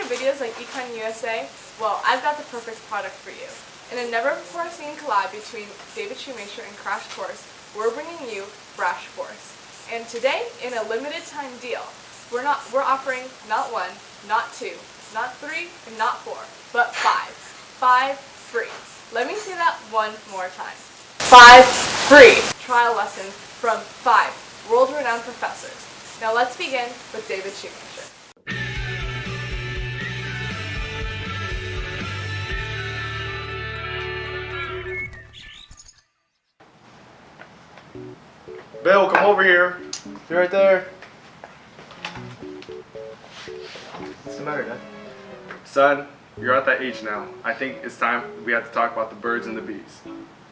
your videos like Econ USA? Well, I've got the perfect product for you. In a never-before-seen collab between David Shoemaker and Crash Course, we're bringing you Brash Bourse. And today, in a limited time deal, we're offering not one, not two, not three, and not four, but five. 5 free. Let me say that one more time. 5 free trial lessons from 5 world-renowned professors. Now let's begin with David Shoemaker. Bill, come over here. You're right there. What's the matter, Dad? Son, you're at that age now. I think it's time we have to talk about the birds and the bees.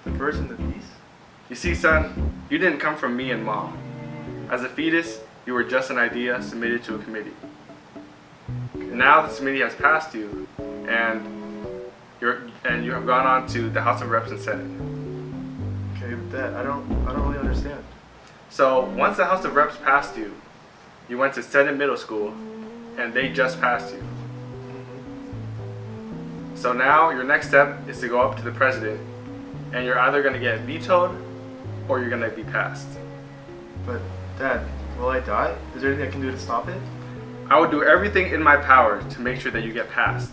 The birds and the bees? You see, son, you didn't come from me and Mom. As a fetus, you were just an idea submitted to a committee. Now this committee has passed you, and you have gone on to the House of Reps and Senate. Okay, but Dad, I don't really understand. So once the House of Reps passed you, you went to Senate Middle School, and they just passed you. So now your next step is to go up to the president, and you're either going to get vetoed or you're going to be passed. But Dad, will I die? Is there anything I can do to stop it? I will do everything in my power to make sure that you get passed.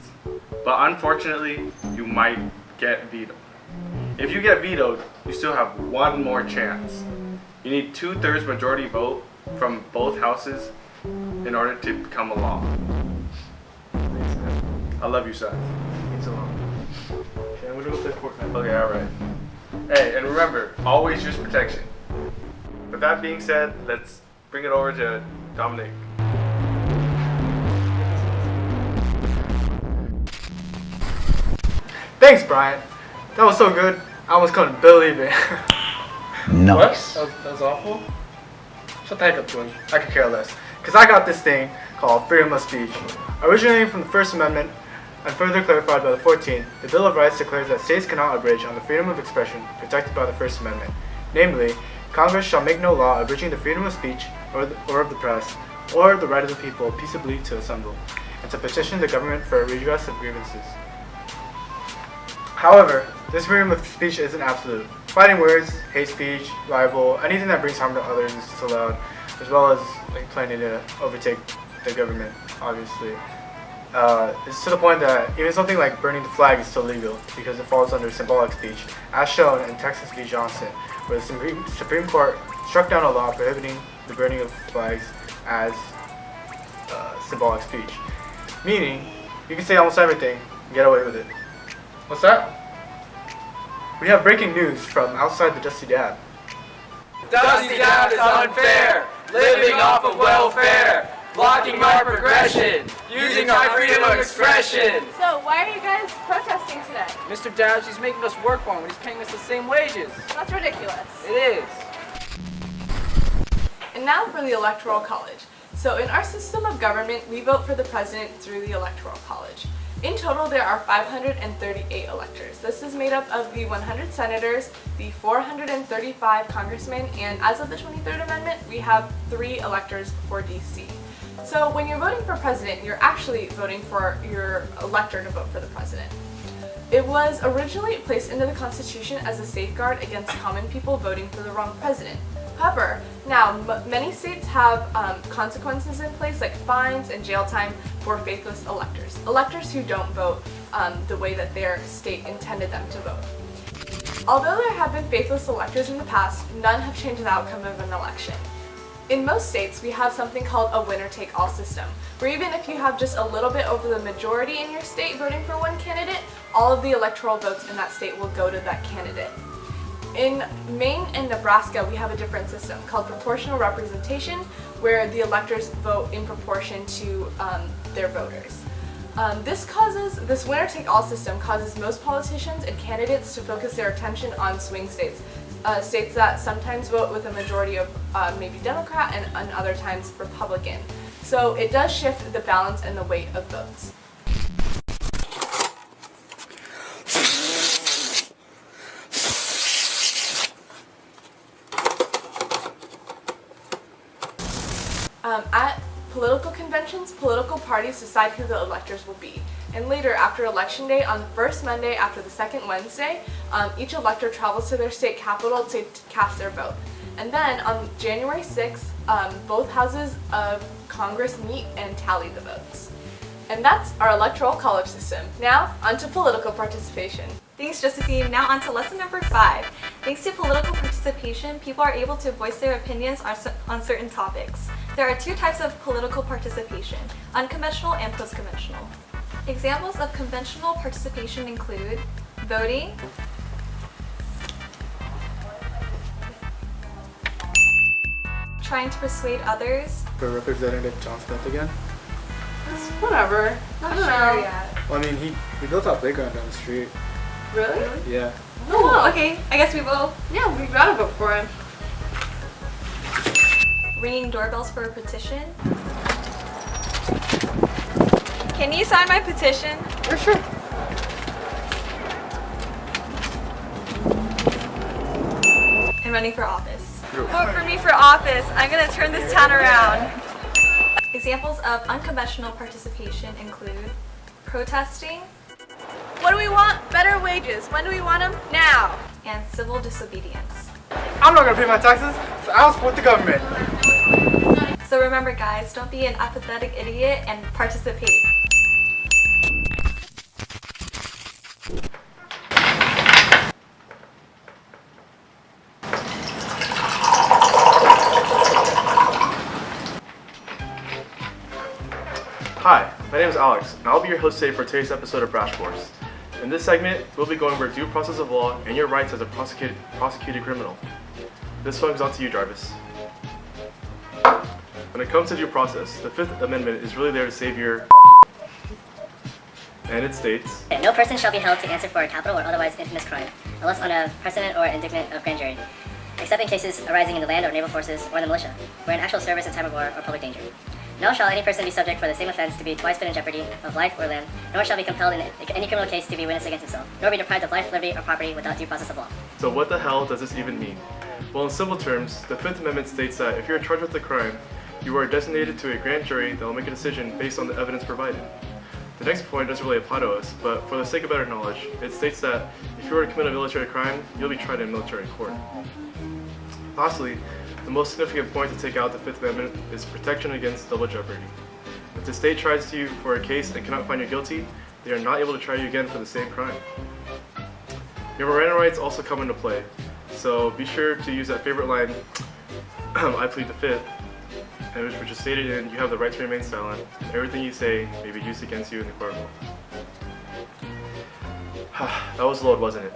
But unfortunately, you might get vetoed. If you get vetoed, you still have one more chance. You need 2/3 majority vote from both houses in order to become a law. Thanks, Dad. I love you, son. Thanks a lot. Okay, I'm gonna go play Fortnite. Okay, alright. Hey, and remember, always use protection. With that being said, let's bring it over to Dominic. Thanks, Brian. That was so good. I almost couldn't believe it. Nice. What? That was awful? Shut the heck up, Twin. I could care less. Because I got this thing called freedom of speech. Originating from the First Amendment and further clarified by the 14th, the Bill of Rights declares that states cannot abridge on the freedom of expression protected by the First Amendment. Namely, Congress shall make no law abridging the freedom of speech or of the press, or the right of the people peaceably to assemble, and to petition the government for a redress of grievances. However, this freedom of speech isn't absolute. Fighting words, hate speech, libel, anything that brings harm to others is disallowed, as well as planning to overtake the government, obviously. It's to the point that even something like burning the flag is still legal because it falls under symbolic speech, as shown in Texas v. Johnson, where the Supreme Court struck down a law prohibiting the burning of flags as symbolic speech. Meaning, you can say almost everything and get away with it. What's that? We have breaking news from outside the Dusty Dab. Dusty Dab is unfair, living off of welfare, blocking our progression, using our freedom of expression. So why are you guys protesting today? Mr. Dabs, he's making us work for him when he's paying us the same wages. That's ridiculous. It is. And now for the Electoral College. So in our system of government, we vote for the president through the Electoral College. In total, there are 538 electors. This is made up of the 100 senators, the 435 congressmen, and as of the 23rd Amendment, we have 3 electors for DC. So when you're voting for president, you're actually voting for your elector to vote for the president. It was originally placed into the Constitution as a safeguard against common people voting for the wrong president. However, now many states have consequences in place like fines and jail time for faithless electors. Electors who don't vote the way that their state intended them to vote. Although there have been faithless electors in the past, none have changed the outcome of an election. In most states, we have something called a winner-take-all system, where even if you have just a little bit over the majority in your state voting for one candidate, all of the electoral votes in that state will go to that candidate. In Maine and Nebraska, we have a different system called proportional representation, where the electors vote in proportion to their voters. This winner-take-all system causes most politicians and candidates to focus their attention on swing states, states that sometimes vote with a majority of maybe Democrat and other times Republican. So it does shift the balance and the weight of votes. At political conventions, means political parties decide who the electors will be. And later, after Election Day, on the first Monday after the second Wednesday, each elector travels to their state capital to cast their vote. And then on January 6th, both houses of Congress meet and tally the votes. And that's our electoral college system. Now, on to political participation. Thanks, Josephine. Now on to lesson number 5. Thanks to political participation, people are able to voice their opinions on certain topics. There are 2 types of political participation, unconventional and post-conventional. Examples of conventional participation include voting, trying to persuade others. For Representative John Smith again? Whatever. I don't know. Well, I mean, he built a playground down the street. Really? Yeah. Oh, okay. I guess we will. Yeah, we gotta vote for him. Ringing doorbells for a petition. Can you sign my petition? For sure. And running for office. Vote for me for office. I'm gonna turn this town around. Examples of unconventional participation include protesting What do we want? Better wages. When do we want them? Now. and civil disobedience. I'm not gonna pay my taxes, so I'll support the government. So remember guys, don't be an apathetic idiot and participate. Hi, my name is Alex, and I'll be your host today for today's episode of Brash Bourse. In this segment, we'll be going over due process of law and your rights as a prosecuted criminal. This one goes out to you, Jarvis. When it comes to due process, the Fifth Amendment is really there to save your and it states, No person shall be held to answer for a capital or otherwise infamous crime, unless on a precedent or indictment of grand jury, except in cases arising in the land or naval forces or the militia, where in actual service in time of war or public danger. Nor shall any person be subject for the same offense to be twice put in jeopardy of life or limb, nor shall be compelled in any criminal case to be witness against himself, nor be deprived of life, liberty, or property without due process of law. so what the hell does this even mean? Well, in simple terms, the Fifth Amendment states that if you're charged with a crime, you are designated to a grand jury that will make a decision based on the evidence provided. The next point doesn't really apply to us, but for the sake of better knowledge, it states that if you were to commit a military crime, you'll be tried in military court. Lastly, the most significant point to take out the Fifth Amendment is protection against double jeopardy. If the state tries you for a case and cannot find you guilty, they are not able to try you again for the same crime. Your Miranda rights also come into play, so be sure to use that favorite line, I plead the Fifth, which is stated in you have the right to remain silent, and everything you say may be used against you in the court of law. That was load, wasn't it?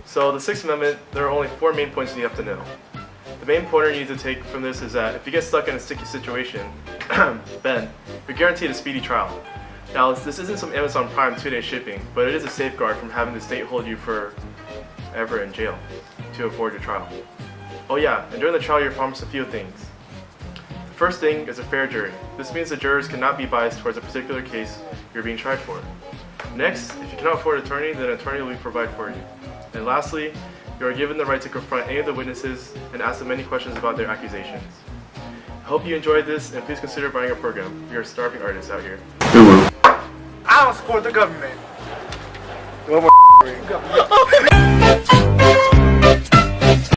So the Sixth Amendment, there are only 4 main points you have to know. The main pointer you need to take from this is that if you get stuck in a sticky situation, then you're guaranteed a speedy trial. Now, this isn't some Amazon Prime 2-day shipping, but it is a safeguard from having the state hold you forever in jail to avoid your trial. Oh yeah, and during the trial you're promised a few things. The first thing is a fair jury. This means the jurors cannot be biased towards a particular case you're being tried for. Next, if you cannot afford an attorney, then an attorney will be provided for you. And lastly, you are given the right to confront any of the witnesses and ask them many questions about their accusations. I hope you enjoyed this, and please consider buying our program. We are starving artists out here. I don't support the government. One more